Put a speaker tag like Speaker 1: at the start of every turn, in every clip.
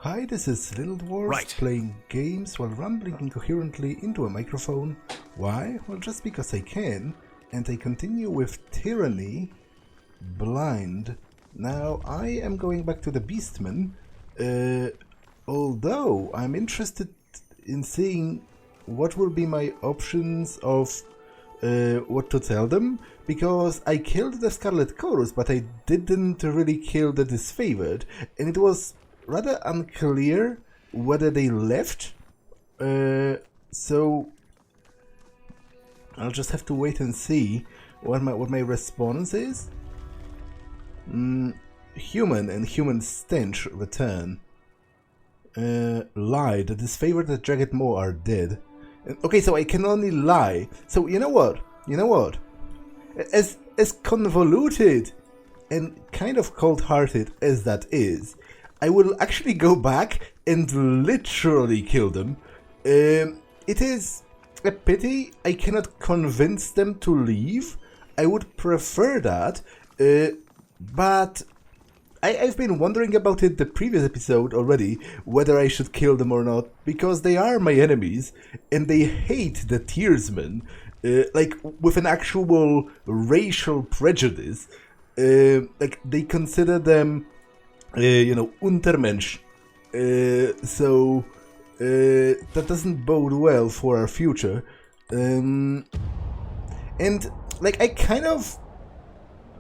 Speaker 1: Hi, this is Little Dwarves playing games while rambling incoherently into a microphone. Why? Well, just because I can. And I continue with Tyranny, Blind. Now, I am going back to the Beastmen, although I'm interested in seeing what will be my options of what to tell them, because I killed the Scarlet Chorus, but I didn't really kill the Disfavored, and it was rather unclear whether they left, so I'll just have to wait and see what my response is. Human and human stench return. Lie, the Disfavored and Jagged Maw are dead. Okay, so I can only lie. So you know what? As convoluted and kind of cold-hearted as that is, I will actually go back and literally kill them. It is a pity I cannot convince them to leave. I would prefer that, but I've been wondering about it the previous episode already, whether I should kill them or not, because they are my enemies, and they hate the Tearsmen, like with an actual racial prejudice. Like they consider them, Untermensch. So that doesn't bode well for our future. And like I kind of...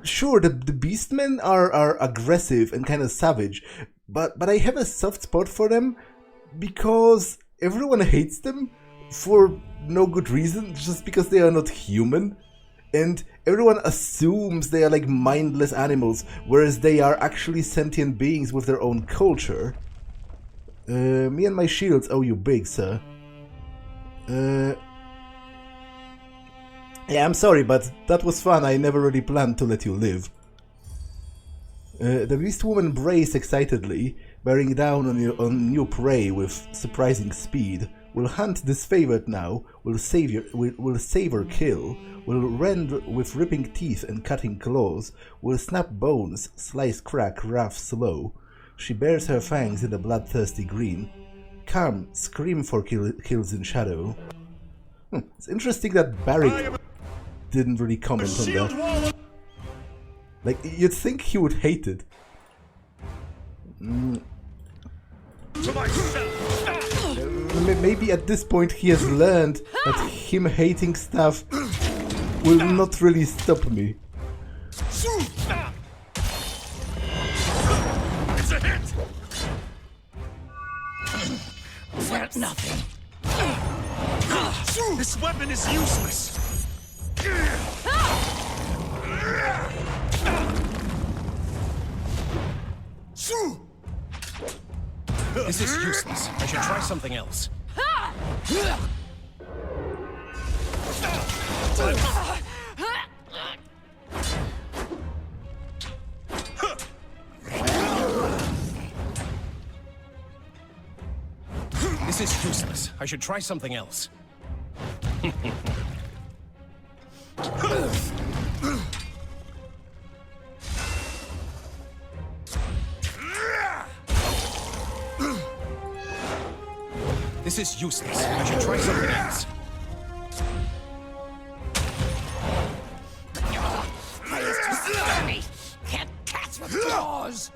Speaker 1: Sure, the Beastmen are aggressive and kind of savage, but I have a soft spot for them because everyone hates them for no good reason, just because they are not human. And everyone assumes they are like mindless animals, whereas they are actually sentient beings with their own culture. Me and my shields owe you big, sir. Yeah, I'm sorry, but that was fun. I never really planned to let you live. The Beast Woman braced excitedly, bearing down on new prey with surprising speed. Will hunt Disfavored now, will savor kill, will rend with ripping teeth and cutting claws, will snap bones, slice crack rough slow. She bears her fangs in the bloodthirsty green. Come, scream for kills in shadow. It's interesting that Barrick didn't really comment on that. Like, you'd think he would hate it. Maybe at this point he has learned that him hating stuff will not really stop me.
Speaker 2: It's a hit.
Speaker 3: Felt nothing.
Speaker 2: This weapon is useless.
Speaker 3: This is useless. I should try something else. This is useless. I should try something else. This is useless. I should try something else.
Speaker 4: Players too sturdy. Can't catch with claws.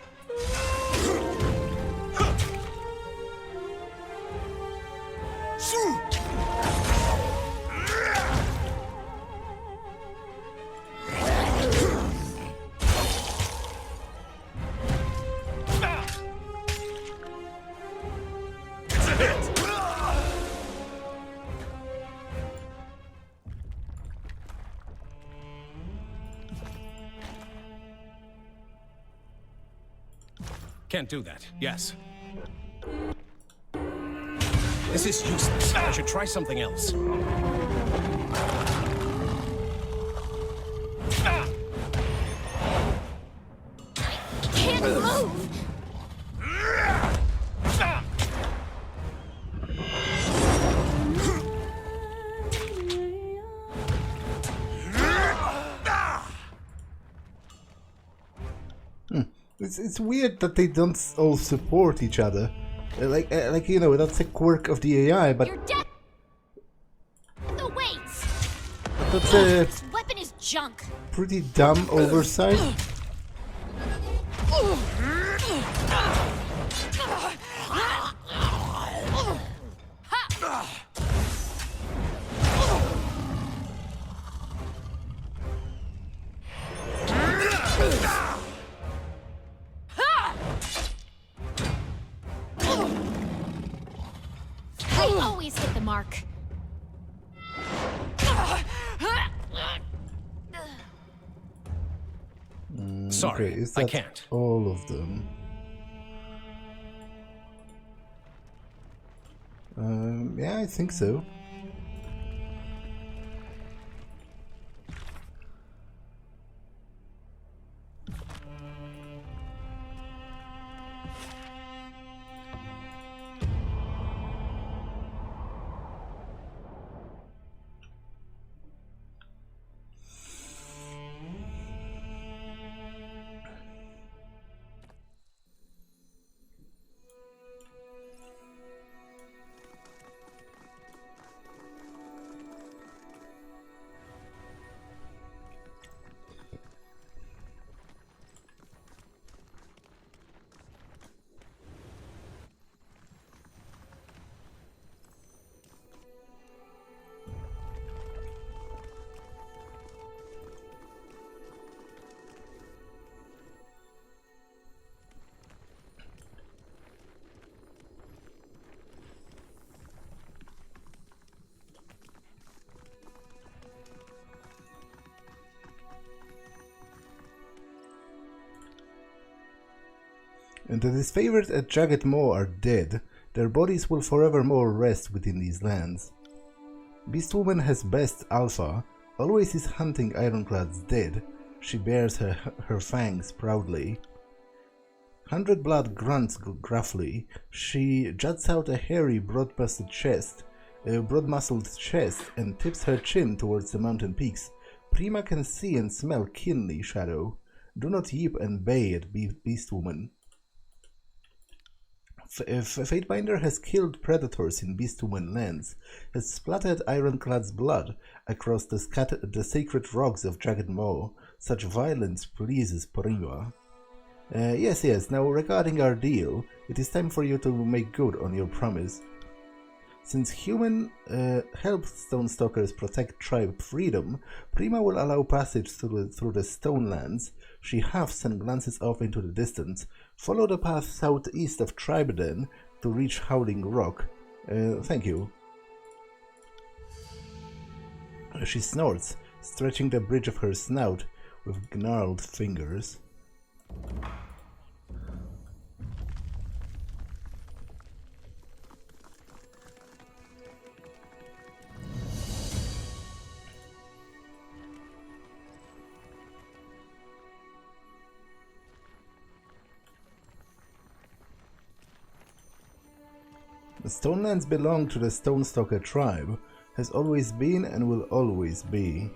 Speaker 3: Can't do that. Yes. This is useless. I should try something else.
Speaker 4: Can't move.
Speaker 1: It's weird that they don't all support each other. Like you know, that's a quirk of the AI, but
Speaker 5: You're dead. The weights.
Speaker 1: that's a
Speaker 5: This weapon is junk.
Speaker 1: pretty dumb oversight.
Speaker 5: I always hit the mark.
Speaker 3: Sorry,
Speaker 1: Okay, is
Speaker 3: I
Speaker 1: that
Speaker 3: can't.
Speaker 1: all of them? Yeah, I think so. And the disfavored at Jagged Maw are dead. Their bodies will forevermore rest within these lands. Beastwoman has best alpha, always is hunting ironclads dead. She bears her fangs proudly. 100 Blood grunts gruffly. She juts out a hairy, broad-muscled chest, and tips her chin towards the mountain peaks. Prima can see and smell keenly, Shadow. Do not yip and bay at Beastwoman. Fatebinder has killed predators in Beastwoman lands, has splattered Ironclad's blood across the sacred rocks of Jagged Maw. Such violence pleases Prima. Yes, now regarding our deal, it is time for you to make good on your promise. Since human help Stonestalkers protect tribe freedom, Prima will allow passage through the Stonelands. She huffs and glances off into the distance. Follow the path southeast of Tribeden to reach Howling Rock. Thank you. She snorts, stretching the bridge of her snout with gnarled fingers. The Stonelands belong to the Stonestalker tribe, has always been and will always be.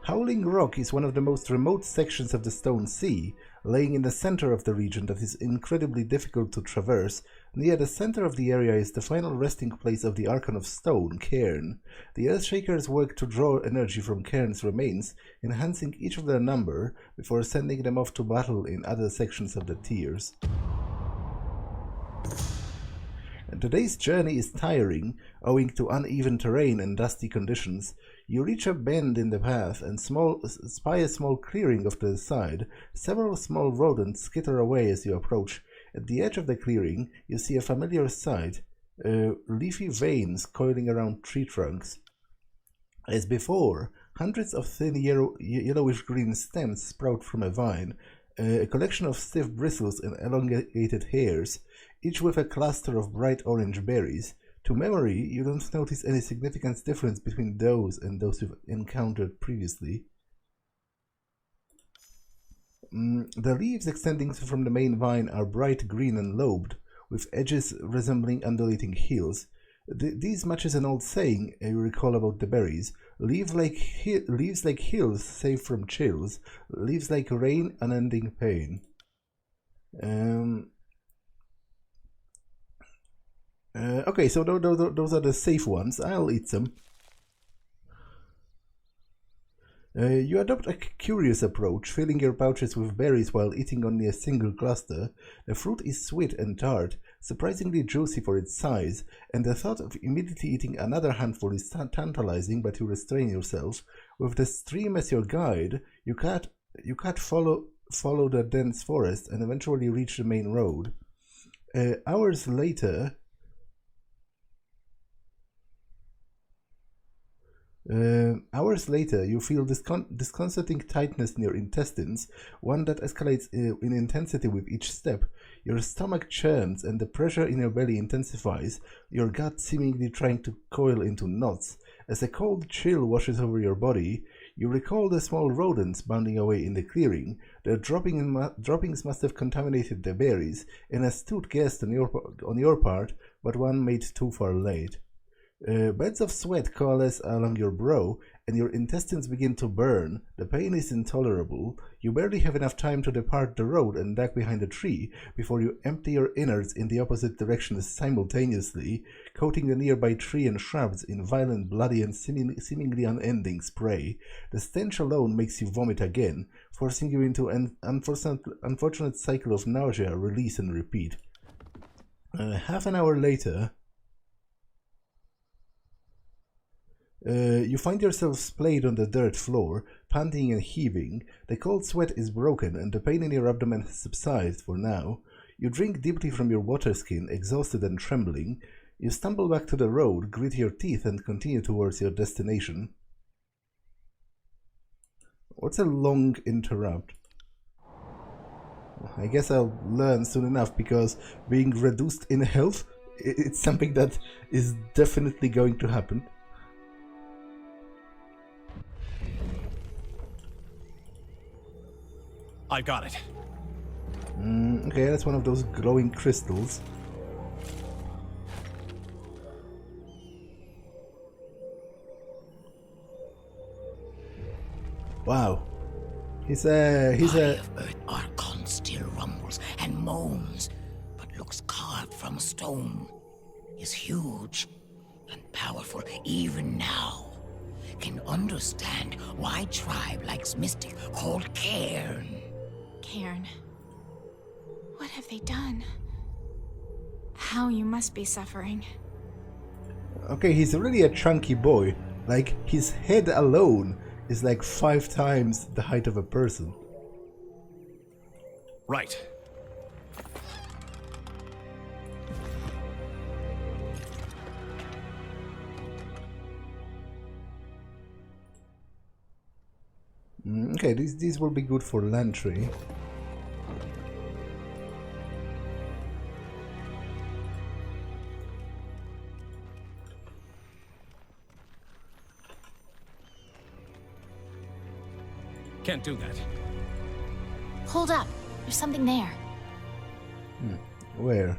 Speaker 1: Howling Rock is one of the most remote sections of the Stone Sea, laying in the center of the region that is incredibly difficult to traverse. Near the center of the area is the final resting place of the Archon of Stone, Cairn. The Earthshakers work to draw energy from Cairn's remains, enhancing each of their number before sending them off to battle in other sections of the tiers. Today's journey is tiring, owing to uneven terrain and dusty conditions. You reach a bend in the path and spy a small clearing off to the side. Several small rodents skitter away as you approach. At the edge of the clearing, you see a familiar sight, leafy veins coiling around tree trunks. As before, hundreds of thin yellowish-green stems sprout from a vine, a collection of stiff bristles and elongated hairs, each with a cluster of bright orange berries. To memory, you don't notice any significant difference between those and those you've encountered previously. The leaves extending from the main vine are bright green and lobed, with edges resembling undulating hills. These matches an old saying you recall about the berries. Leaves like hills, safe from chills. Leaves like rain, unending pain. Okay, so those are the safe ones. I'll eat some. You adopt a curious approach, filling your pouches with berries while eating only a single cluster. The fruit is sweet and tart, surprisingly juicy for its size, and the thought of immediately eating another handful is tantalizing, but you restrain yourself. With the stream as your guide, you follow the dense forest and eventually reach the main road. Hours later, you feel disconcerting tightness in your intestines, one that escalates in intensity with each step. Your stomach churns and the pressure in your belly intensifies, your gut seemingly trying to coil into knots. As a cold chill washes over your body, you recall the small rodents bounding away in the clearing. Their droppings must have contaminated the berries, an astute guess on your part, but one made too far late. Beds of sweat coalesce along your brow, and your intestines begin to burn. The pain is intolerable. You barely have enough time to depart the road and duck behind a tree before you empty your innards in the opposite direction simultaneously, coating the nearby tree and shrubs in violent, bloody, and seemingly unending spray. The stench alone makes you vomit again, forcing you into an unfortunate cycle of nausea, release, and repeat. Half an hour later, you find yourself splayed on the dirt floor, panting and heaving. The cold sweat is broken and the pain in your abdomen has subsided for now. You drink deeply from your water skin, exhausted and trembling. You stumble back to the road, grit your teeth, and continue towards your destination. What's a long interrupt? I guess I'll learn soon enough, because being reduced in health, it's something that is definitely going to happen.
Speaker 3: I got it.
Speaker 1: Okay, that's one of those glowing crystals. Wow. He's a
Speaker 4: of earth Archon still rumbles and moans, but looks carved from stone. Is huge and powerful even now. Can understand why tribe likes mystic called Cairn.
Speaker 6: Cairn. What have they done? How you must be suffering.
Speaker 1: Okay, he's really a chunky boy. Like, his head alone is like 5 times the height of a person.
Speaker 3: Right.
Speaker 1: Okay, these will be good for Lantry.
Speaker 3: Can't do that.
Speaker 5: Hold up. There's something there.
Speaker 1: Where?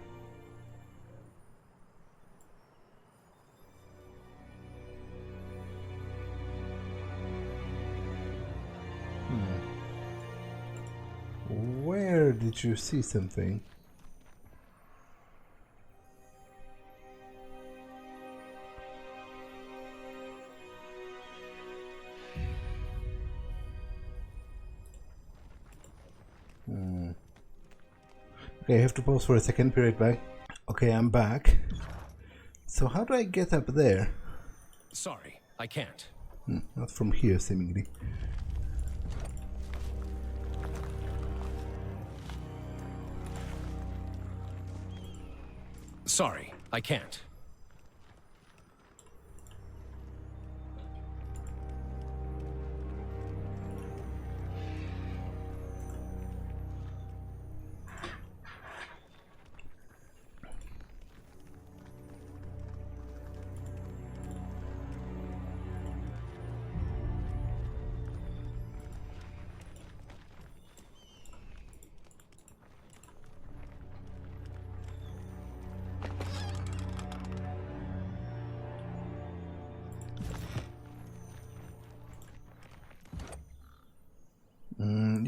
Speaker 1: Where did you see something? Okay, I have to pause for a second, be right back. Okay, I'm back. So how do I get up there?
Speaker 3: Sorry, I can't.
Speaker 1: Not from here, seemingly.
Speaker 3: Sorry, I can't.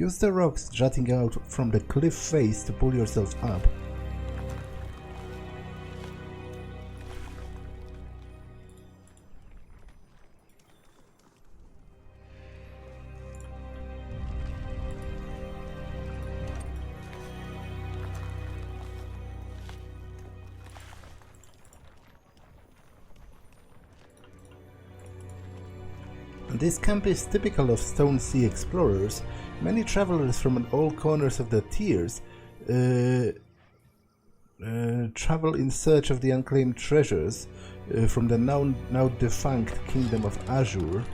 Speaker 1: Use the rocks jutting out from the cliff face to pull yourself up. This camp is typical of Stone Sea explorers. Many travelers from all corners of the tiers travel in search of the unclaimed treasures from the now defunct Kingdom of Azure.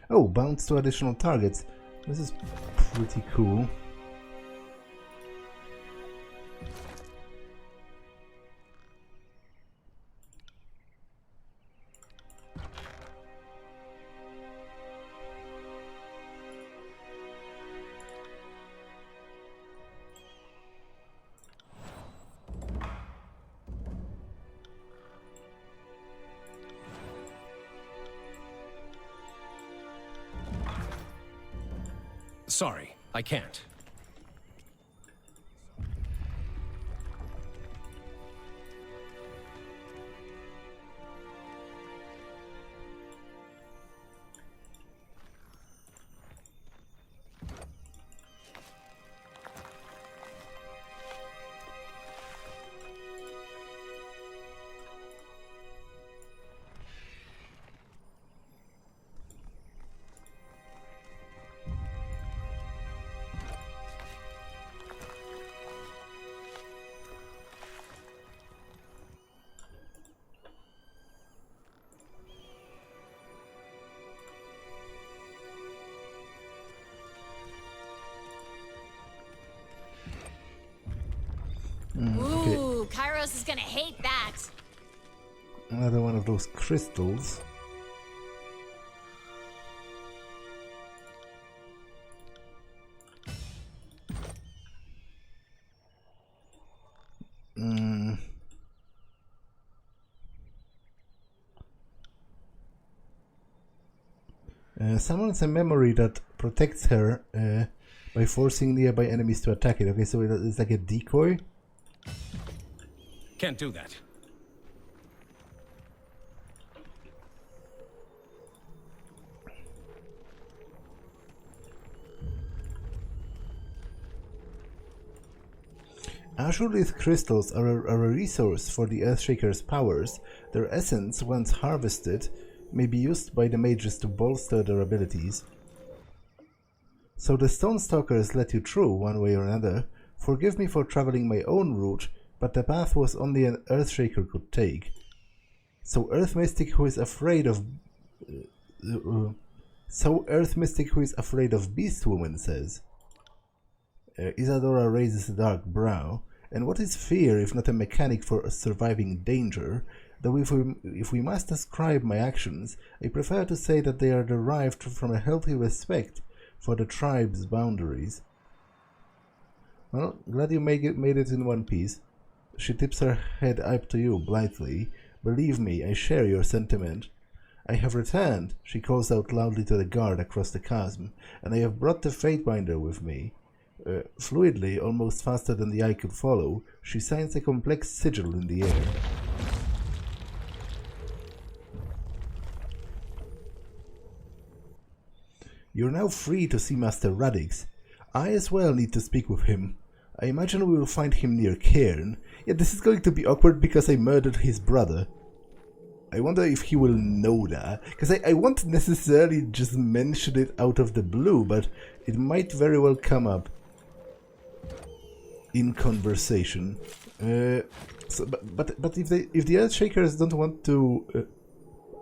Speaker 1: Oh, bounce to additional targets. This is pretty cool.
Speaker 3: Sorry, I can't.
Speaker 1: Okay.
Speaker 5: Ooh, Kairos is gonna hate that.
Speaker 1: Another one of those crystals. Summons a memory that protects her by forcing nearby enemies to attack it. Okay, so it's like a decoy.
Speaker 3: Can't do that.
Speaker 1: Azurith crystals are a resource for the Earthshaker's powers. Their essence, once harvested, may be used by the mages to bolster their abilities. So the Stone Stalkers let you through one way or another. Forgive me for traveling my own route, but the path was only an Earthshaker could take. So Earth Mystic who is afraid of Beastwoman says. Isadora raises a dark brow. And what is fear if not a mechanic for surviving danger? Though if we must ascribe my actions, I prefer to say that they are derived from a healthy respect for the tribe's boundaries. Well, glad you made it in one piece. She tips her head up to you blithely. Believe me, I share your sentiment. I have returned, she calls out loudly to the guard across the chasm, and I have brought the Fatebinder with me. Fluidly, almost faster than the eye could follow, she signs a complex sigil in the air. You're now free to see Master Radix. I as well need to speak with him. I imagine we will find him near Cairn. Yeah, this is going to be awkward because I murdered his brother. I wonder if he will know that, because I won't necessarily just mention it out of the blue, but it might very well come up in conversation. But if the Earthshakers don't want to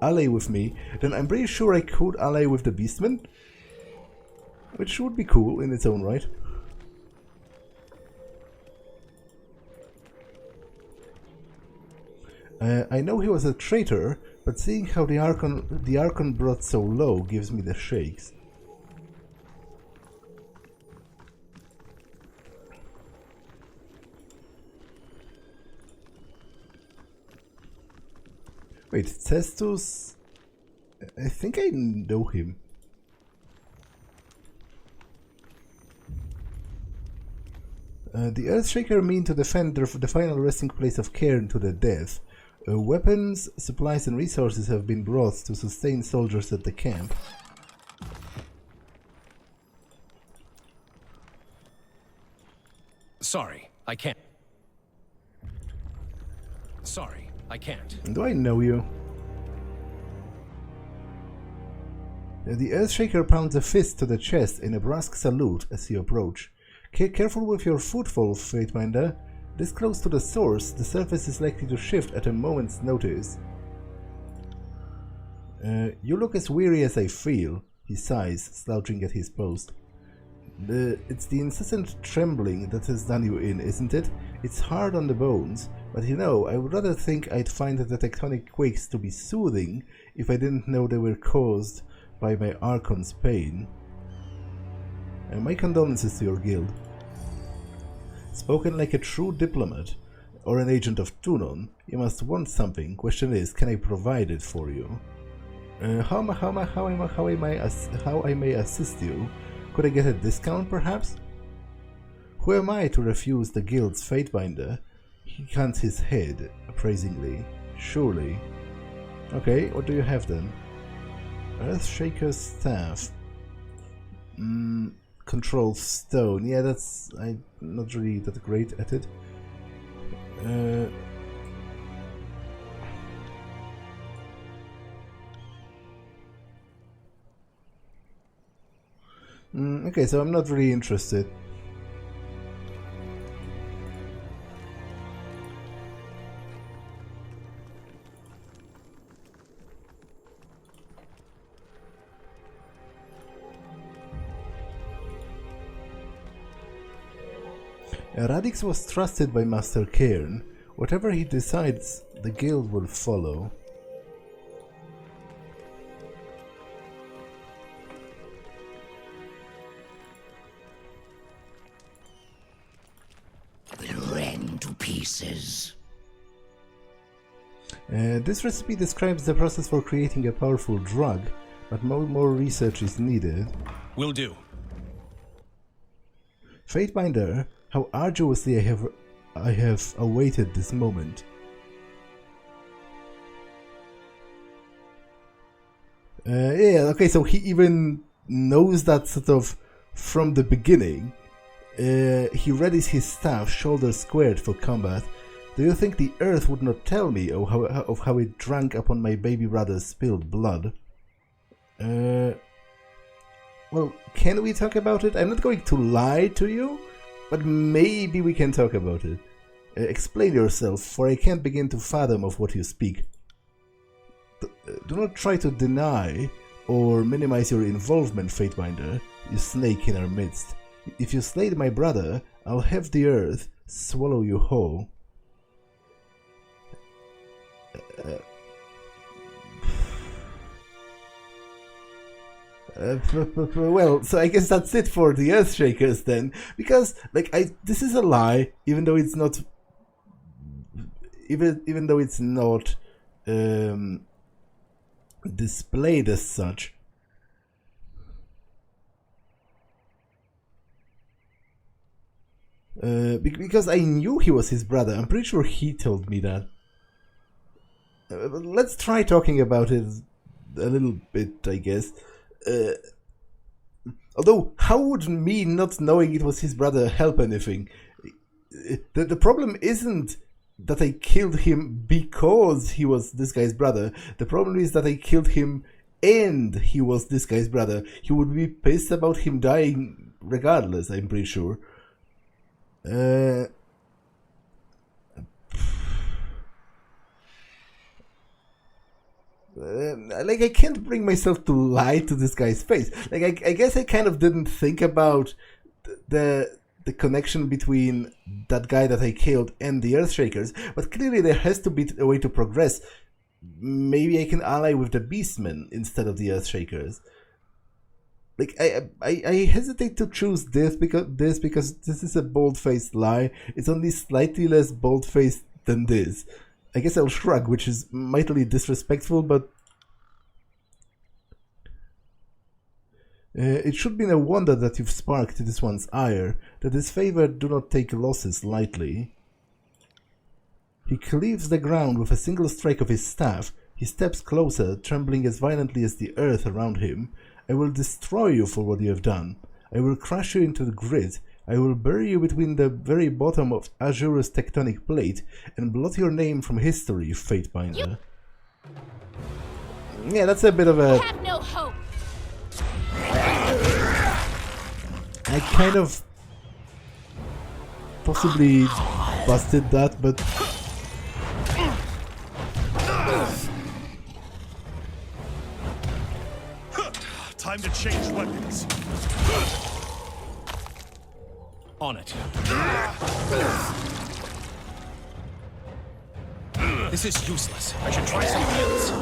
Speaker 1: ally with me, then I'm pretty sure I could ally with the Beastmen, which would be cool in its own right. I know he was a traitor, but seeing how the Archon brought so low gives me the shakes. Wait, Cestus... I think I know him. The Earthshaker mean to defend the final resting place of Cairn to the death. Weapons, supplies and resources have been brought to sustain soldiers at the camp.
Speaker 3: Sorry, I can't. Sorry, I can't.
Speaker 1: Do I know you? The Earthshaker pounds a fist to the chest in a brusque salute as you approach. Careful with your footfall, Fatebinder. This close to the source, the surface is likely to shift at a moment's notice. You look as weary as I feel, he sighs, slouching at his post. It's the incessant trembling that has done you in, isn't it? It's hard on the bones, but you know, I would rather think I'd find the tectonic quakes to be soothing if I didn't know they were caused by my Archon's pain. My condolences to your guild. Spoken like a true diplomat, or an agent of Tunon, you must want something. Question is, can I provide it for you? How I may assist you? Could I get a discount, perhaps? Who am I to refuse the guild's Fatebinder? He cants his head, appraisingly. Surely. Okay, what do you have then? Earthshaker's staff. Control stone. Yeah, I'm not really that great at it. Okay, so I'm not really interested. Radix was trusted by Master Cairn. Whatever he decides, the guild will follow.
Speaker 4: Will rend to pieces.
Speaker 1: This recipe describes the process for creating a powerful drug, but more research is needed.
Speaker 3: Will do.
Speaker 1: Fatebinder, how arduously I have awaited this moment. Yeah, okay, so he even knows that sort of from the beginning. He readies his staff, shoulders squared for combat. Do you think the earth would not tell me of how it drank upon my baby brother's spilled blood? Well, can we talk about it? I'm not going to lie to you, but maybe we can talk about it. Explain yourself, for I can't begin to fathom of what you speak. Do not try to deny or minimize your involvement, Fatebinder, you snake in our midst. If you slayed my brother, I'll have the earth swallow you whole. Well, so I guess that's it for the Earthshakers then, because like this is a lie, even though it's not, even though it's not displayed as such. Because I knew he was his brother. I'm pretty sure he told me that. Let's try talking about it a little bit, I guess. Although, how would me not knowing it was his brother help anything? The problem isn't that I killed him because he was this guy's brother. The problem is that I killed him and he was this guy's brother. He would be pissed about him dying regardless, I'm pretty sure. Like, I can't bring myself to lie to this guy's face. Like, I guess I kind of didn't think about the connection between that guy that I killed and the Earthshakers, but clearly there has to be a way to progress. Maybe I can ally with the Beastmen instead of the Earthshakers. Like, I hesitate to choose this because this is a bold-faced lie. It's only slightly less bold-faced than this. I guess I'll shrug, which is mightily disrespectful, but it should be no wonder that you've sparked this one's ire. The Disfavored do not take losses lightly. He cleaves the ground with a single strike of his staff. He steps closer, trembling as violently as the earth around him. I will destroy you for what you have done. I will crush you into the grid. I will bury you between the very bottom of Azure's tectonic plate and blot your name from history, Fatebinder. Yeah, that's a bit of a...
Speaker 5: Have no hope.
Speaker 1: I kind of possibly busted that, but
Speaker 2: Time to change weapons.
Speaker 3: On it. This is useless. I should try something else.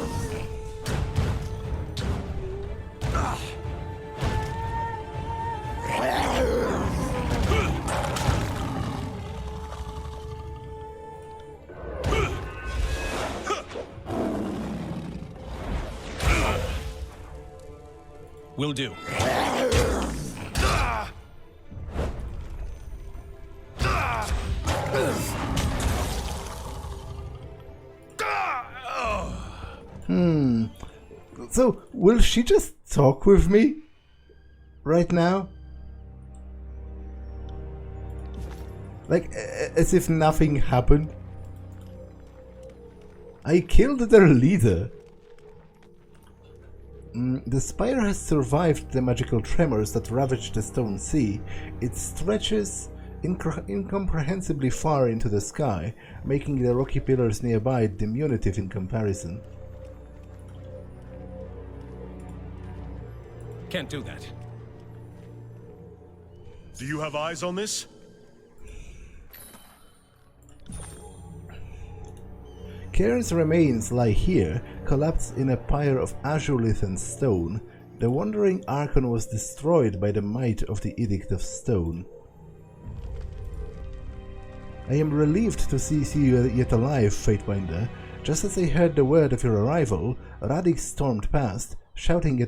Speaker 3: Will do.
Speaker 1: So, will she just talk with me right now? Like, as if nothing happened? I killed their leader. The spire has survived the magical tremors that ravaged the Stone Sea. It stretches incomprehensibly far into the sky, making the rocky pillars nearby diminutive in comparison.
Speaker 3: Can't do that.
Speaker 2: Do you have eyes on this?
Speaker 1: Cairn's remains lie here, collapsed in a pyre of azurelith and stone. The wandering Archon was destroyed by the might of the Edict of Stone. I am relieved to see you yet alive, Fatebinder. Just as I heard the word of your arrival, Radix stormed past, shouting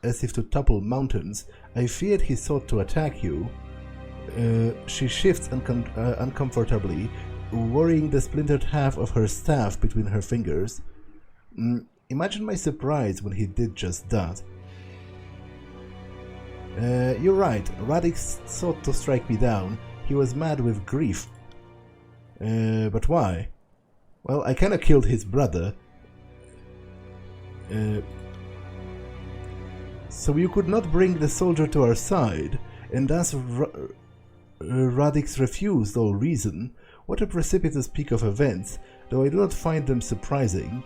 Speaker 1: as if to topple mountains. I feared he sought to attack you. She shifts uncomfortably, worrying the splintered half of her staff between her fingers. Imagine my surprise when he did just that. You're right, Radix sought to strike me down. He was mad with grief. But why? Well, I kinda killed his brother. So you could not bring the soldier to our side, and thus Radix refused all reason. What a precipitous peak of events, though I do not find them surprising.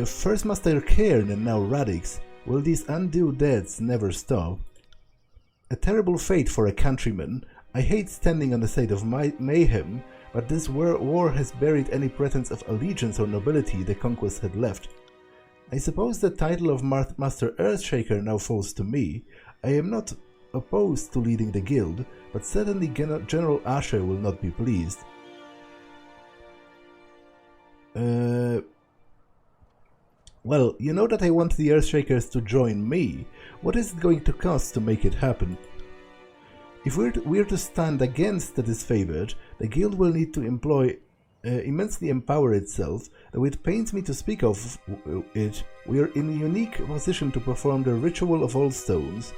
Speaker 1: First Master Cairn and now Radix. Will these undue deaths never stop? A terrible fate for a countryman. I hate standing on the side of mayhem, but this war has buried any pretense of allegiance or nobility the conquest had left. I suppose the title of Master Earthshaker now falls to me. I am not opposed to leading the guild, but certainly General Asher will not be pleased. Well, you know that I want the Earthshakers to join me. What is it going to cost to make it happen? If we're to stand against the Disfavored, the guild will need to immensely empower itself. Though it pains me to speak of it, we are in a unique position to perform the ritual of all stones.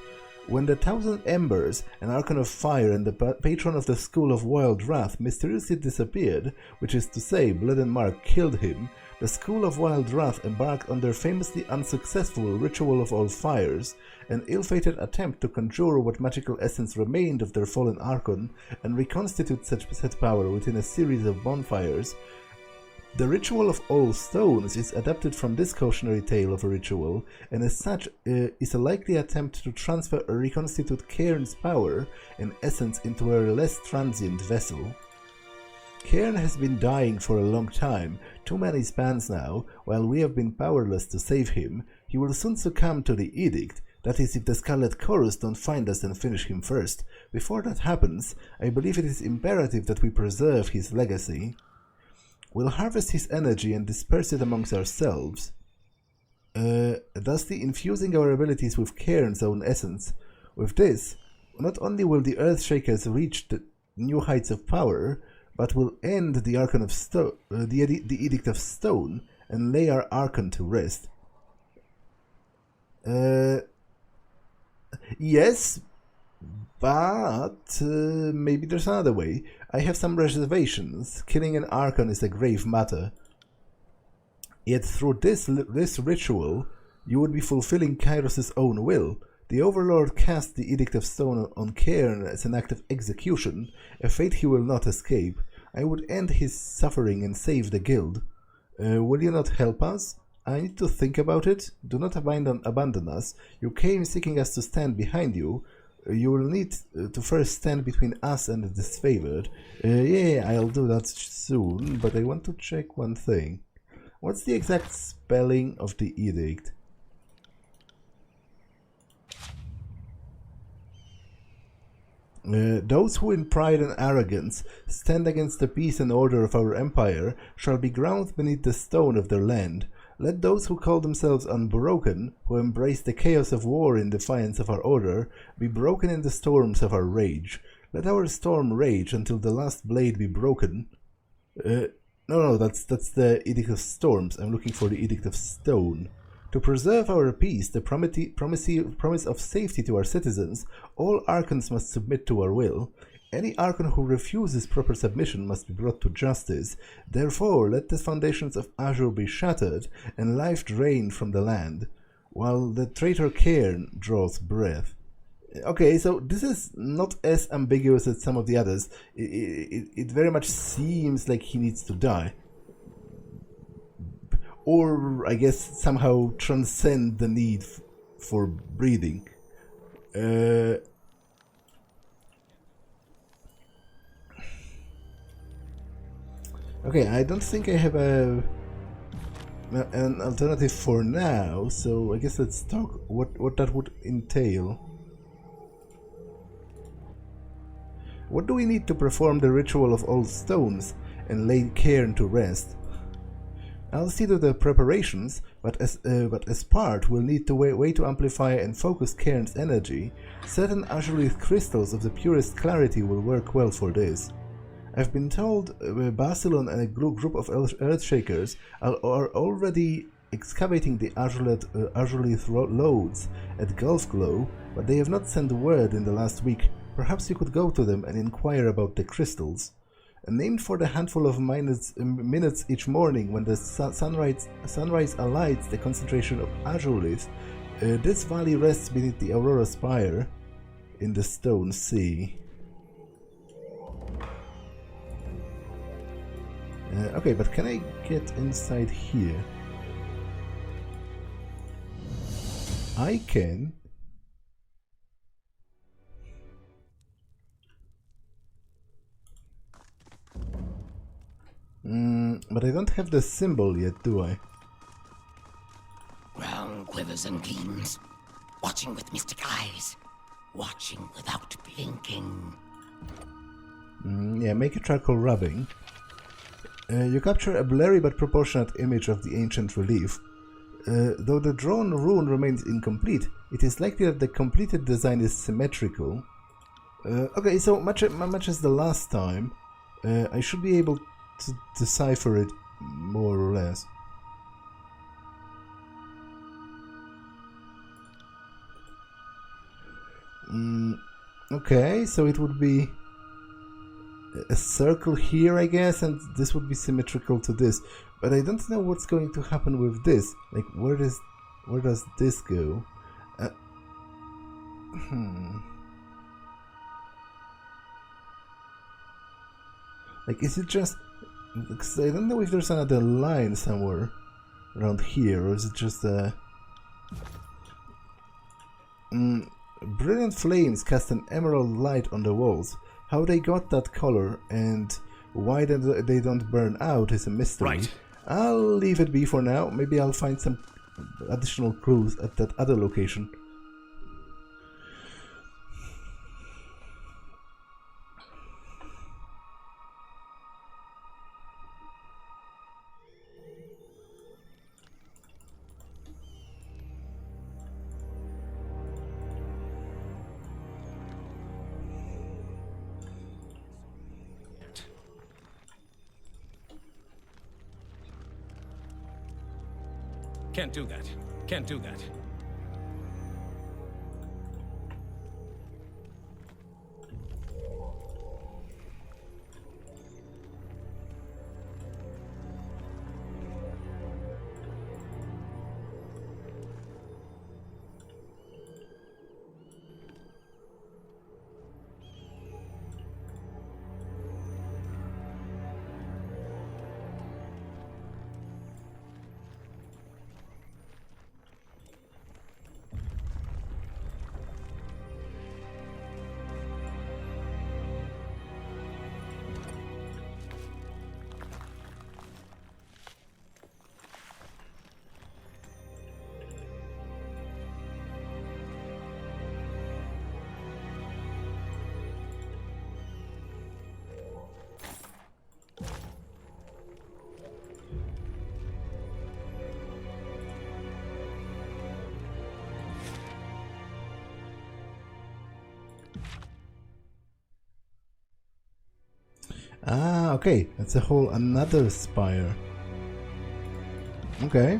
Speaker 1: When the 1,000 Embers, an Archon of Fire and the patron of the School of Wild Wrath, mysteriously disappeared, which is to say Blood and Mark killed him, the School of Wild Wrath embarked on their famously unsuccessful Ritual of All Fires, an ill-fated attempt to conjure what magical essence remained of their fallen Archon and reconstitute such power within a series of bonfires. The Ritual of All Stones is adapted from this cautionary tale of a ritual, and as such is a likely attempt to transfer or reconstitute Cairn's power and essence into a less transient vessel. Cairn has been dying for a long time, too many spans now. While we have been powerless to save him, he will soon succumb to the Edict, that is if the Scarlet Chorus don't find us and finish him first. Before that happens, I believe it is imperative that we preserve his legacy. We'll harvest his energy and disperse it amongst ourselves, thusly infusing our abilities with Cairn's own essence. With this, not only will the Earthshakers reach the new heights of power, but will end the Archon of the Edict of Stone, and lay our Archon to rest. Yes, but maybe there's another way. I have some reservations. Killing an Archon is a grave matter. Yet through this ritual, you would be fulfilling Kairos' own will. The Overlord cast the Edict of Stone on Cairn as an act of execution, a fate he will not escape. I would end his suffering and save the guild. Will you not help us? I need to think about it. Do not abandon us. You came seeking us to stand behind you. You will need to first stand between us and the Disfavored. Yeah, I'll do that soon, but I want to check one thing. What's the exact spelling of the edict? Those who in pride and arrogance stand against the peace and order of our empire shall be ground beneath the stone of their land. Let those who call themselves unbroken, who embrace the chaos of war in defiance of our order, be broken in the storms of our rage. Let our storm rage until the last blade be broken. No, that's the Edict of Storms. I'm looking for the Edict of Stone. To preserve our peace, the promise of safety to our citizens, all Archons must submit to our will. Any Archon who refuses proper submission must be brought to justice. Therefore, let the foundations of Azure be shattered, and life drained from the land, while the traitor Cairn draws breath. Okay, so this is not as ambiguous as some of the others. It very much seems like he needs to die. Or, I guess, somehow transcend the need for breathing. Okay, I don't think I have an alternative for now, so I guess let's talk what that would entail. What do we need to perform the ritual of all stones and lay Cairn to rest? I'll see to the preparations, but as part, we'll need to way to amplify and focus Cairn's energy. Certain azurite crystals of the purest clarity will work well for this. I've been told Basilon and a group of Earthshakers are already excavating the azurite lodes at Gulfglow, but they have not sent word in the last week. Perhaps you could go to them and inquire about the crystals. Named for the handful of minutes each morning when the sunrise alights the concentration of azurite, this valley rests beneath the Aurora Spire in the Stone Sea. Okay, but can I get inside here? I can. But I don't have the symbol yet, do I?
Speaker 4: Ground quivers and gleams, watching with mystic eyes, watching without blinking.
Speaker 1: Yeah, make a charcoal rubbing. You capture a blurry but proportionate image of the ancient relief. Though the drawn rune remains incomplete, it is likely that the completed design is symmetrical. Okay, so much as the last time, I should be able to decipher it more or less. Okay, so it would be a circle here, I guess, and this would be symmetrical to this. But I don't know what's going to happen with this. Like, where does this go? Like, is it just... Because I don't know if there's another line somewhere around here, or is it just a... Brilliant flames cast an emerald light on the walls. How they got that color and why they don't burn out is a mystery.
Speaker 3: Right.
Speaker 1: I'll leave it be for now. Maybe I'll find some additional clues at that other location.
Speaker 3: Can't do that. Can't do that.
Speaker 1: Ah, okay. That's a whole another spire. Okay.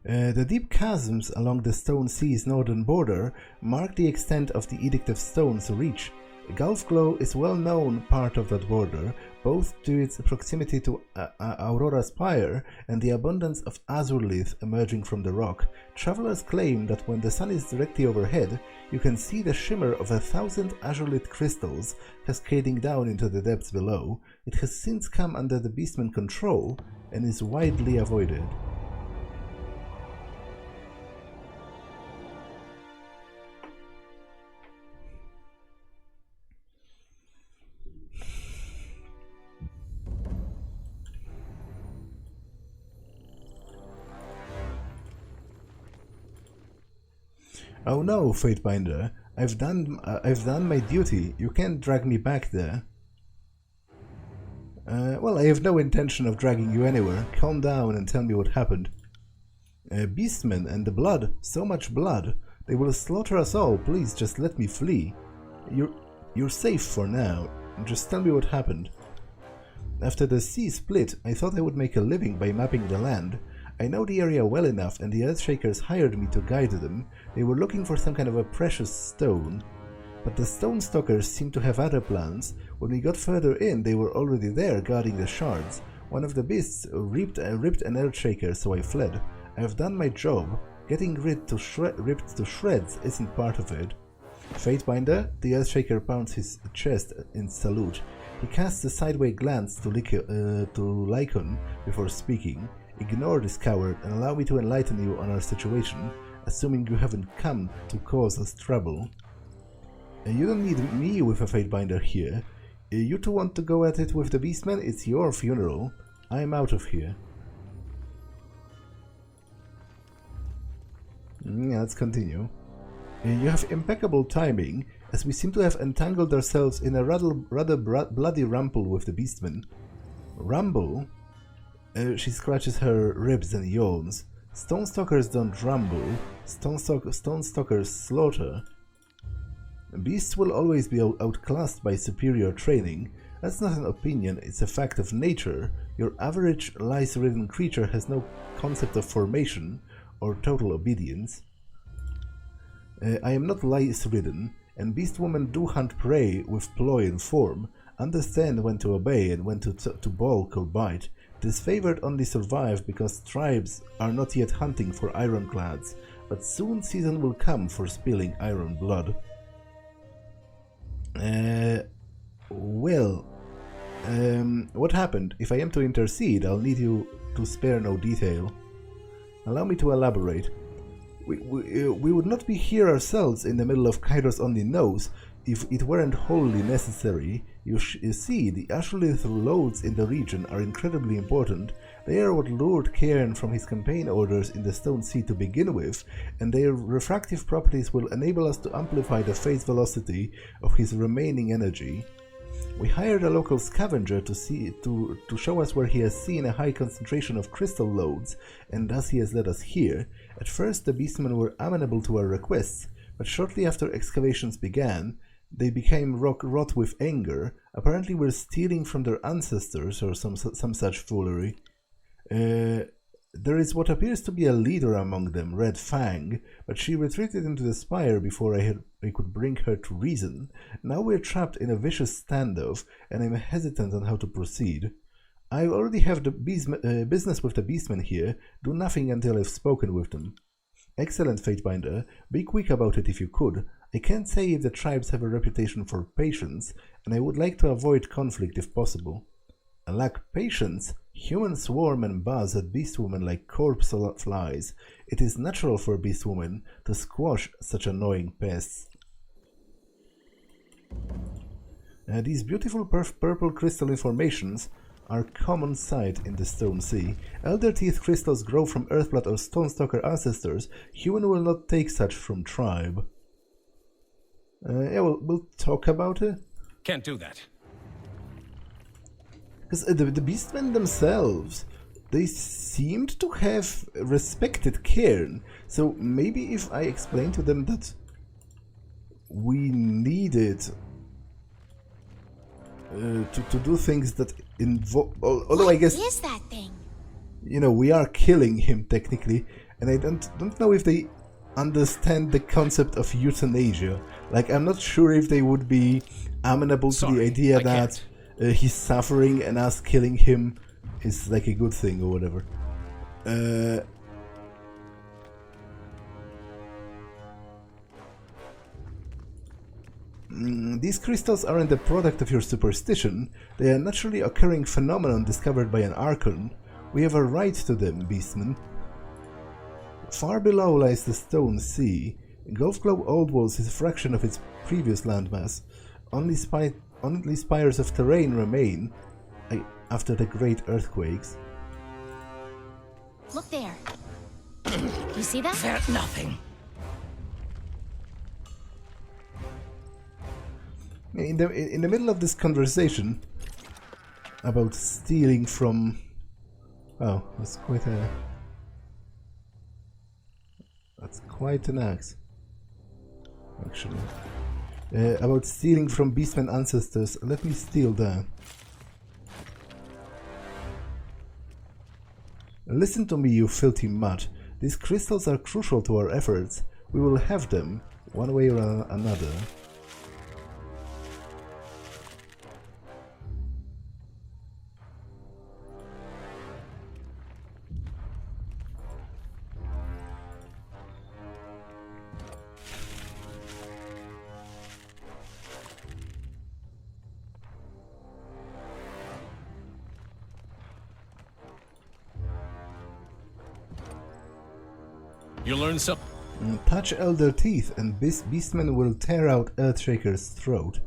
Speaker 1: The deep chasms along the Stone Sea's northern border mark the extent of the Edict of Stone's reach. Gulfglow is well-known part of that border, both due to its proximity to Aurora Spire and the abundance of azurlith emerging from the rock. Travelers claim that when the sun is directly overhead, you can see the shimmer of 1,000 azurlith crystals cascading down into the depths below. It has since come under the Beastmen control and is widely avoided. Oh no, Fatebinder, I've done my duty. You can't drag me back there. Well, I have no intention of dragging you anywhere. Calm down and tell me what happened. Beastmen and the blood, so much blood. They will slaughter us all. Please, just let me flee. You're safe for now. Just tell me what happened. After the sea split, I thought I would make a living by mapping the land. I know the area well enough, and the Earthshakers hired me to guide them. They were looking for some kind of a precious stone. But the Stone Stalkers seemed to have other plans. When we got further in, they were already there guarding the shards. One of the beasts ripped an Earthshaker, so I fled. I have done my job. Getting ripped to shreds isn't part of it. Fatebinder, the Earthshaker pounds his chest in salute. He casts a sideways glance to Lycon before speaking. Ignore this coward and allow me to enlighten you on our situation, assuming you haven't come to cause us trouble. You don't need me with a Fatebinder here. You two want to go at it with the Beastmen? It's your funeral. I'm out of here. Let's continue. You have impeccable timing, as we seem to have entangled ourselves in a rather bloody rumble with the Beastmen. Rumble? She scratches her ribs and yawns. Stone Stalkers don't rumble. Stone Stalkers slaughter. Beasts will always be outclassed by superior training. That's not an opinion, it's a fact of nature. Your average lice-ridden creature has no concept of formation or total obedience. I am not lice-ridden, and beast women do hunt prey with ploy and form, understand when to obey and when to balk or bite. Disfavored only survive because tribes are not yet hunting for ironclads, but soon season will come for spilling iron blood. What happened? If I am to intercede, I'll need you to spare no detail. Allow me to elaborate. We would not be here ourselves in the middle of Kairos only knows if it weren't wholly necessary. You see, the azurlith loads in the region are incredibly important. They are what lured Cairn from his campaign orders in the Stone Sea to begin with, and their refractive properties will enable us to amplify the phase velocity of his remaining energy. We hired a local scavenger to show us where he has seen a high concentration of crystal loads, and thus he has led us here. At first the Beastmen were amenable to our requests, but shortly after excavations began, they became wrought with anger. Apparently we're stealing from their ancestors or some such foolery. There is what appears to be a leader among them, Red Fang, but she retreated into the spire before I could bring her to reason. Now we're trapped in a vicious standoff, and I'm hesitant on how to proceed. I already have the business with the Beastmen here. Do nothing until I've spoken with them. Excellent, Fatebinder. Be quick about it if you could. I can't say if the tribes have a reputation for patience, and I would like to avoid conflict if possible. I lack patience. Humans swarm and buzz at beastwomen like corpse flies. It is natural for beastwomen to squash such annoying pests. These beautiful purple crystal formations are common sight in the Stone Sea. Elder Teeth crystals grow from Earthblood or Stonestalker ancestors. Human will not take such from tribe. Yeah, we'll talk about it.
Speaker 3: Can't do that.
Speaker 1: Because the Beastmen themselves, they seemed to have respected Cairn. So maybe if I explain to them that we needed to do things that involve... Although I guess...
Speaker 5: What is that thing?
Speaker 1: You know, we are killing him technically. And I don't know if they understand the concept of euthanasia. Like, I'm not sure if they would be amenable to the idea that... he's suffering and us killing him is like a good thing or whatever. These crystals aren't the product of your superstition. They are a naturally occurring phenomenon discovered by an Archon. We have a right to them, Beastmen. Far below lies the Stone Sea. Gulfglow Oldwalls is a fraction of its previous landmass. Only spires of terrain remain after the great earthquakes.
Speaker 5: Look there. You see that?
Speaker 4: There's nothing.
Speaker 1: In the middle of this conversation about stealing from... Oh, that's quite an axe, actually. About stealing from Beastmen ancestors. Let me steal that. Listen to me, you filthy mutt. These crystals are crucial to our efforts. We will have them, one way or another.
Speaker 3: You learn something.
Speaker 1: Touch Elder Teeth and Beastmen will tear out Earthshaker's throat.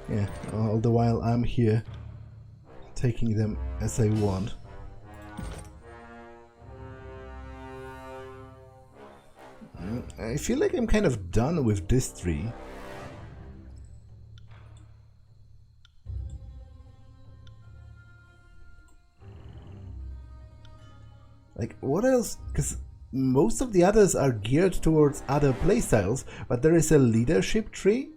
Speaker 1: Yeah, all the while I'm here taking them as I want. I feel like I'm kind of done with this tree. Like, what else? Because most of the others are geared towards other playstyles, but there is a leadership tree?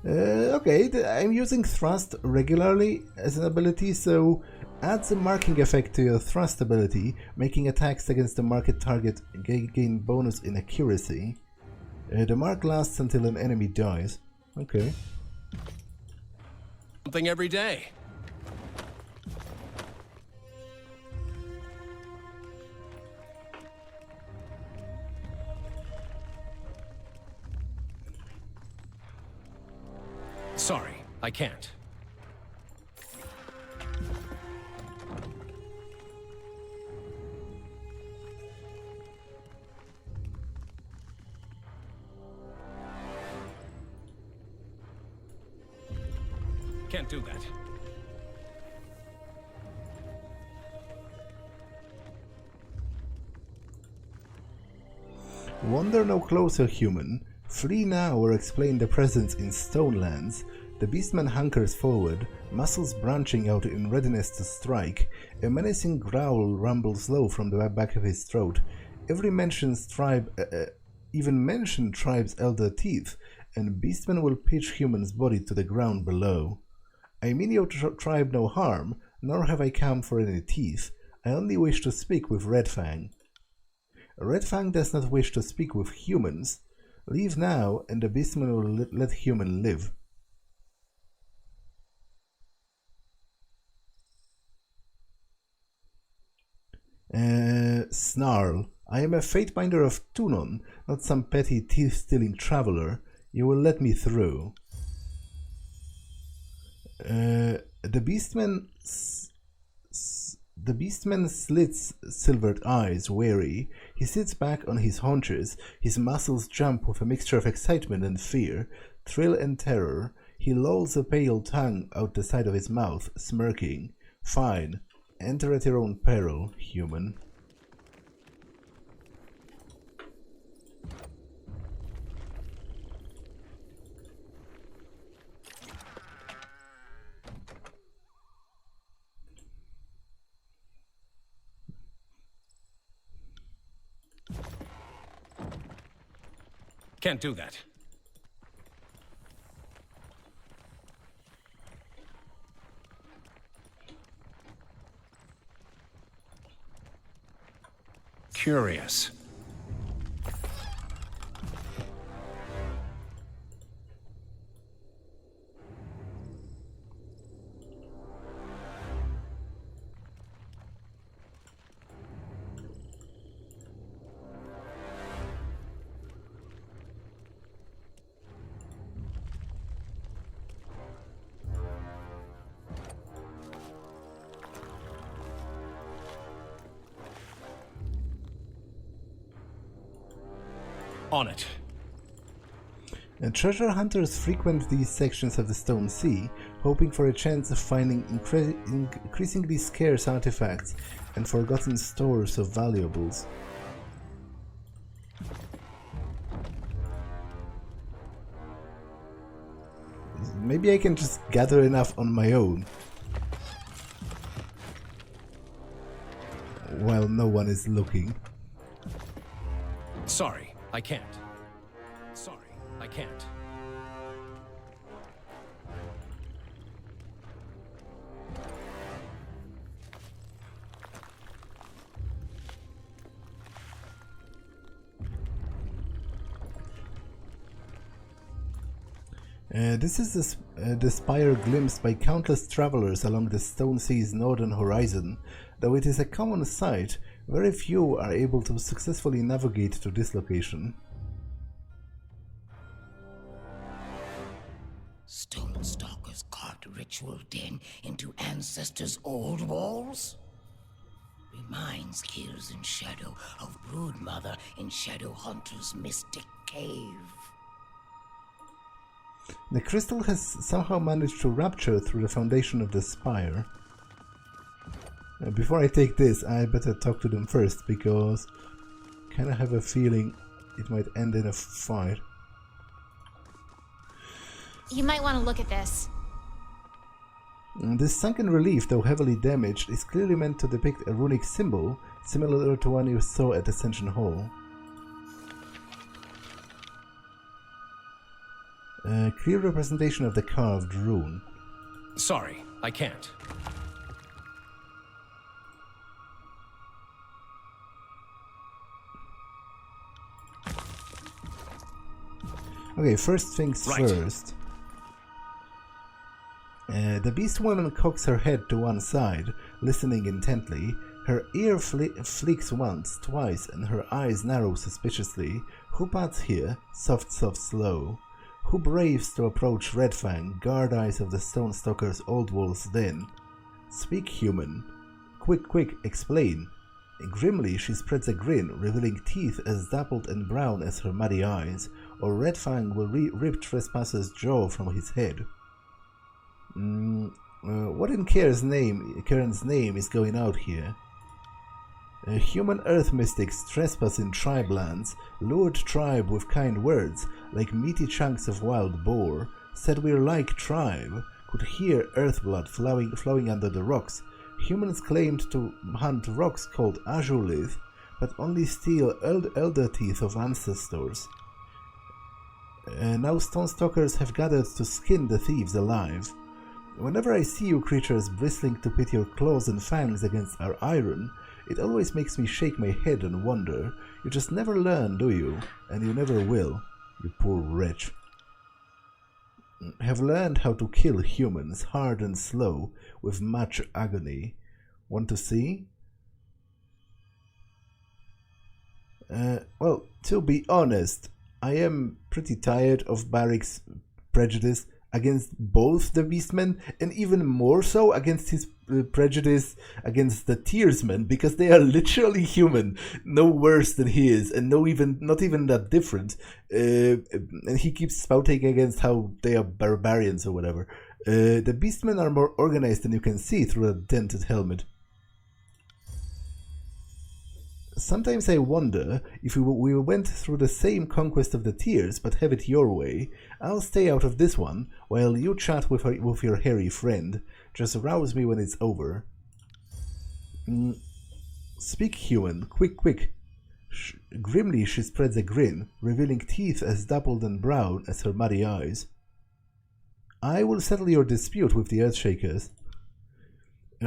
Speaker 1: Okay, I'm using Thrust regularly as an ability, so adds a marking effect to your Thrust ability, making attacks against the marked target gain bonus in accuracy. The mark lasts until an enemy dies. Okay.
Speaker 3: Something every day. Sorry, I can't. Can't do that.
Speaker 1: Wander no closer, human. Flee now or explain the presence in Stonelands. The Beastman hunkers forward, muscles branching out in readiness to strike. A menacing growl rumbles low from the back of his throat. Even mentioned tribe's elder teeth, and Beastman will pitch human's body to the ground below. I mean your tribe no harm, nor have I come for any teeth. I only wish to speak with Red Fang. Red Fang does not wish to speak with humans. Leave now, and the Beastman will let human live. Snarl. I am a Fatebinder of Tunon, not some petty teeth-stealing traveler. You will let me through. The Beastman slits silvered eyes, wary. He sits back on his haunches. His muscles jump with a mixture of excitement and fear, thrill and terror. He lolls a pale tongue out the side of his mouth, smirking. Fine. Enter at your own peril, human.
Speaker 3: Can't do that. Curious. On it.
Speaker 1: Treasure hunters frequent these sections of the Stone Sea, hoping for a chance of finding increasingly scarce artifacts and forgotten stores of valuables. Maybe I can just gather enough on my own, while no one is looking.
Speaker 3: Sorry. I can't. Sorry, I can't.
Speaker 1: This is the spire glimpsed by countless travelers along the Stone Sea's northern horizon. Though it is a common sight, very few are able to successfully navigate to this location.
Speaker 4: Stone stalkers carved ritual den into ancestors' old walls? Reminds kills in shadow of Broodmother in Shadow Hunter's mystic cave.
Speaker 1: The crystal has somehow managed to rupture through the foundation of the spire. Before I take this, I better talk to them first, because I kinda have a feeling it might end in a fight.
Speaker 5: You might want to look at this.
Speaker 1: This sunken relief, though heavily damaged, is clearly meant to depict a runic symbol, similar to one you saw at Ascension Hall. A clear representation of the carved rune.
Speaker 3: Sorry, I can't.
Speaker 1: Okay, first things first. The beast woman cocks her head to one side, listening intently. Her ear flicks once, twice, and her eyes narrow suspiciously. Who pads here? Soft, soft, slow. Who braves to approach Red Fang, guard eyes of the Stone Stalker's Oldwalls den? Speak, human. Quick, quick, explain. Grimly she spreads a grin, revealing teeth as dappled and brown as her muddy eyes, or Red Fang will rip Trespasser's jaw from his head. What in Karen's name is going out here? Human earth mystics trespass in tribe lands, lured tribe with kind words, like meaty chunks of wild boar. said we're like tribe, could hear earthblood flowing under the rocks. Humans claimed to hunt rocks called azurlith, but only steal elder teeth of ancestors. Now stone stalkers have gathered to skin the thieves alive. Whenever I see you creatures bristling to pit your claws and fangs against our iron, it always makes me shake my head and wonder. You just never learn, do you? And you never will, you poor wretch. Have learned how to kill humans hard and slow with much agony. Want to see? Well, to be honest, I am pretty tired of Barrick's prejudice against both the Beastmen, and even more so against his prejudice against the Tearsmen, because they are literally human, no worse than he is, and not even that different. And he keeps spouting against how they are barbarians or whatever. The Beastmen are more organized than you can see through a dented helmet. Sometimes I wonder if we went through the same conquest of the Tears, but have it your way. I'll stay out of this one, while you chat with your hairy friend. Just rouse me when it's over. Speak, human. Quick. Grimly she spreads a grin, revealing teeth as dappled and brown as her muddy eyes. I will settle your dispute with the Earthshakers.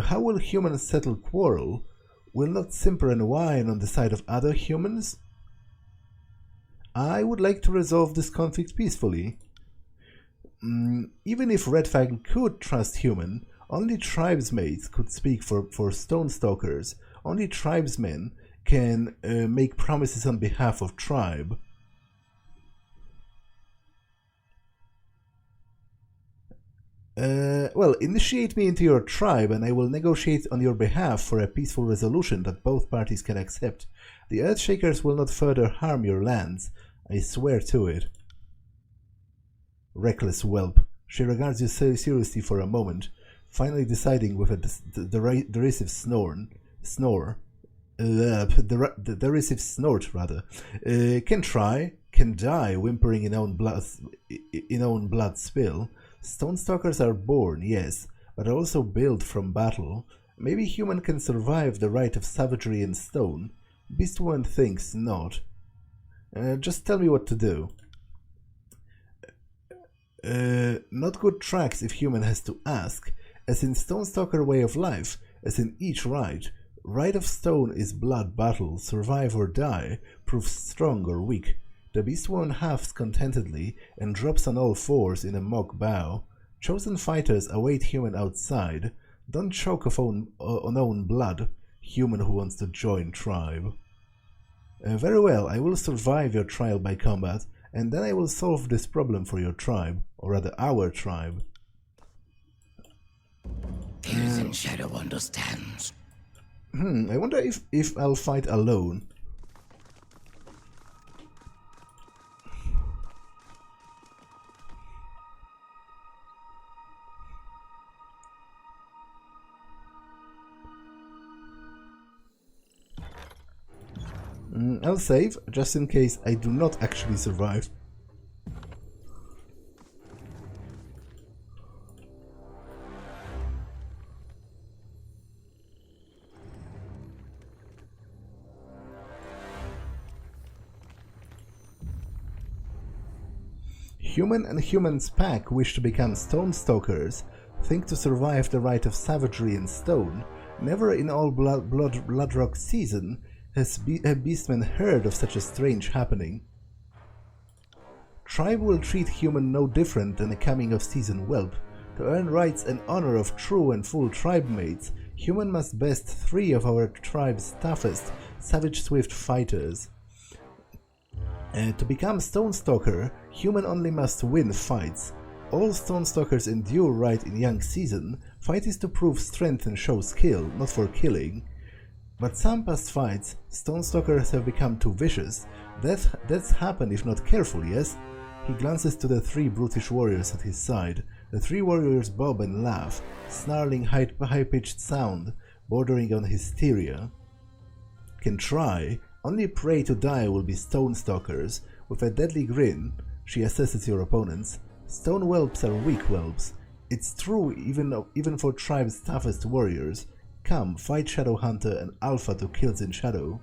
Speaker 1: How will humans settle quarrel? Will not simper and whine on the side of other humans? I would like to resolve this conflict peacefully. Even if Red Fang could trust human, only tribesmates could speak for stone stalkers. Only tribesmen can make promises on behalf of tribe. Well, initiate me into your tribe and I will negotiate on your behalf for a peaceful resolution that both parties can accept. The Earthshakers will not further harm your lands. I swear to it. Reckless whelp. She regards you seriously for a moment, finally deciding with a derisive derisive snort, rather. Can try, can die, whimpering in own blood spill. Stone stalkers are born, yes, but also built from battle. Maybe human can survive the rite of savagery in stone. Beastwoman thinks not. Just tell me what to do. Not good tracks if human has to ask. As in Stone Stalker way of life, as in each rite, rite of stone is blood battle, survive or die, prove strong or weak. The Beastwoman huffs contentedly and drops on all fours in a mock bow. Chosen fighters await human outside. Don't choke on own blood, human who wants to join tribe. Very well, I will survive your trial by combat, and then I will solve this problem for your tribe, or rather our tribe.
Speaker 4: Tears in Shadow understands.
Speaker 1: I wonder if I'll fight alone. I'll save, just in case I do not actually survive. Human and human's pack wish to become stone stalkers, think to survive the rite of savagery in stone. Never in all Bloodrock season has Beastmen heard of such a strange happening. Tribe will treat human no different than a coming-of-season whelp. To earn rights and honor of true and full tribe mates, human must best 3 of our tribe's toughest, savage swift fighters. To become Stone Stalker, human only must win fights. All Stone Stalkers endure right in young season. Fight is to prove strength and show skill, not for killing. But some past fights, Stone Stalkers have become too vicious. That's happened if not careful, yes? He glances to the 3 brutish warriors at his side. The 3 warriors bob and laugh, snarling high-pitched sound, bordering on hysteria. Can try, only prey to die will be Stone Stalkers. With a deadly grin, she assesses your opponents. Stone whelps are weak whelps. It's true even for tribe's toughest warriors. Come, fight Shadowhunter and Alpha to kills in shadow.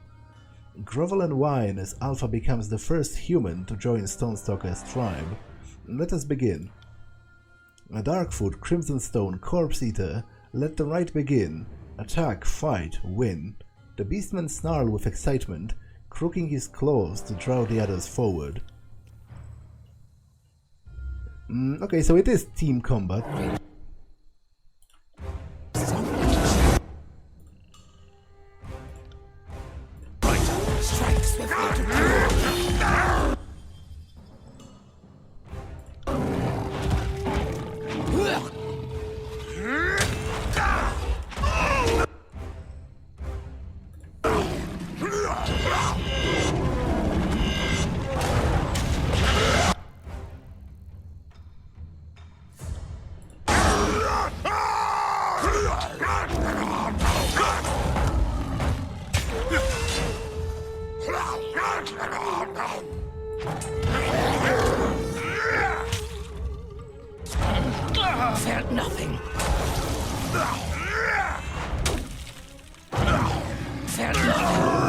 Speaker 1: Grovel and whine as Alpha becomes the first human to join Stonestalker's tribe. Let us begin. A Darkfoot, Crimson Stone, Corpse Eater, let the rite begin. Attack, fight, win. The Beastmen snarl with excitement, crooking his claws to draw the others forward. Okay, so it is team combat.
Speaker 4: Felt nothing. Felt nothing.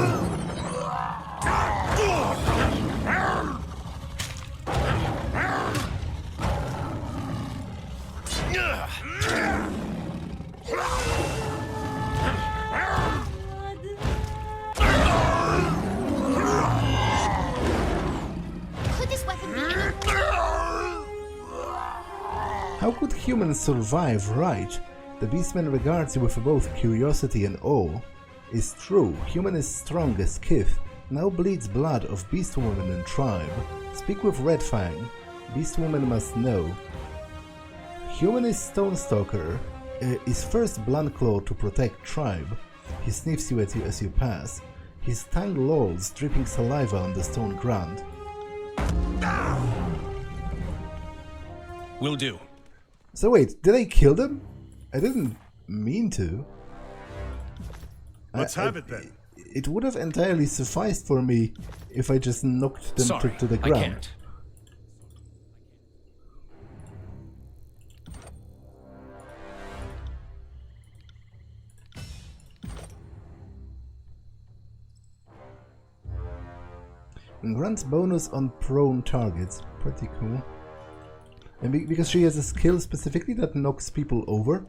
Speaker 5: Could this weapon be any...
Speaker 1: How could humans survive, right? The Beastman regards you with both curiosity and awe. It's true, human is strong as Kith, now bleeds blood of Beastwoman and tribe. Speak with Redfang. Beastwoman must know. Human is Stonestalker, is first Bluntclaw to protect tribe. He sniffs you at you as you pass. His tongue lolls, dripping saliva on the stone ground.
Speaker 3: Will do.
Speaker 1: So wait, did I kill them? I didn't mean to.
Speaker 2: Let's have it then.
Speaker 1: It would have entirely sufficed for me if I just knocked them
Speaker 3: Sorry,
Speaker 1: to the
Speaker 3: I
Speaker 1: ground.
Speaker 3: can't.
Speaker 1: Grants bonus on prone targets. Pretty cool. And because she has a skill specifically that knocks people over.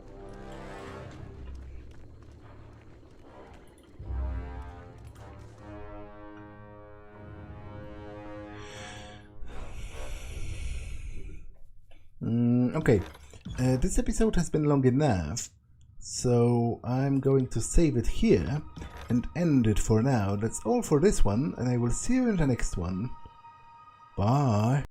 Speaker 1: Okay, this episode has been long enough, so I'm going to save it here and end it for now. That's all for this one, and I will see you in the next one. Bye!